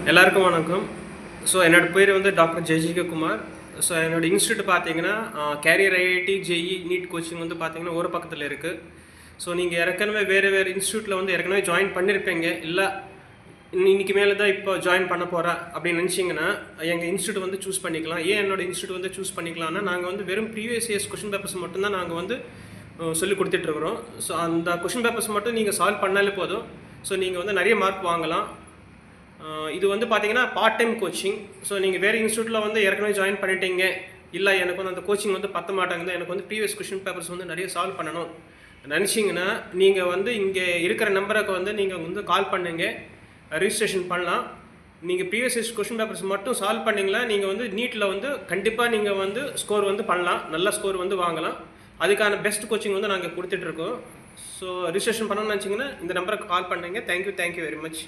எல்லாருக்கும் வணக்கம். ஸோ என்னோடய பேர் வந்து டாக்டர் ஜெய்ஜிக குமார். ஸோ என்னோடய இன்ஸ்டியூட் பார்த்தீங்கன்னா career IIT JEE NEET coaching வந்து பார்த்தீங்கன்னா ஒரு பக்கத்தில் இருக்குது. ஸோ நீங்கள் ஏற்கனவே வேறு இன்ஸ்டியூட்டில் வந்து ஏற்கனவே ஜாயின் பண்ணியிருப்பீங்க, இல்லை இன்றைக்கி மேலே தான் இப்போ ஜாயின் பண்ண போகிறேன் அப்படின்னு நினச்சிங்கன்னா எங்கள் இன்ஸ்டியூட் வந்து சூஸ் பண்ணிக்கலாம். ஏன் என்னோடய இன்ஸ்டியூட் வந்து சூஸ் பண்ணிக்கலாம்னா, நாங்கள் வந்து வெறும் ப்ரீவியஸ் இயர்ஸ் கொஷின் பேப்பர்ஸ் மட்டும்தான் நாங்கள் வந்து சொல்லி கொடுத்துட்ருக்குறோம். ஸோ அந்த கொஷின் பேப்பர்ஸ் மட்டும் நீங்கள் சால்வ் பண்ணாலே போதும். ஸோ நீங்கள் வந்து நிறைய மார்க் வாங்கலாம். இது வந்து பார்த்தீங்கன்னா பார்ட் டைம் கோச்சிங். ஸோ நீங்கள் வேறு இன்ஸ்டியூட்டில் வந்து ஏற்கனவே ஜாயின் பண்ணிட்டீங்க, இல்லை எனக்கு வந்து அந்த கோச்சிங் வந்து பத்த மாட்டாங்க, எனக்கு வந்து ப்ரீவியஸ் கொஷின் பேப்பர்ஸ் வந்து நிறைய சால்வ் பண்ணணும் நினச்சிங்கன்னா நீங்கள் வந்து இங்கே இருக்கிற நம்பருக்கு வந்து நீங்கள் வந்து கால் பண்ணுங்க, ரிஜிஸ்ட்ரேஷன் பண்ணலாம். நீங்கள் ப்ரீவியஸ் இயர்ஸ் கொஷின் பேப்பர்ஸ் மட்டும் சால்வ் பண்ணிங்களா நீங்கள் வந்து நீட்டில் வந்து கண்டிப்பாக நீங்கள் வந்து ஸ்கோர் வந்து பண்ணலாம், நல்ல ஸ்கோர் வந்து வாங்கலாம். அதுக்கான பெஸ்ட் கோச்சிங் வந்து நாங்கள் கொடுத்துட்ருக்கோம். ஸோ ரிஜிஸ்ட்ரேஷன் பண்ணணும்னு நினச்சிங்கன்னா இந்த நம்பருக்கு கால் பண்ணுங்க. Thank you very much.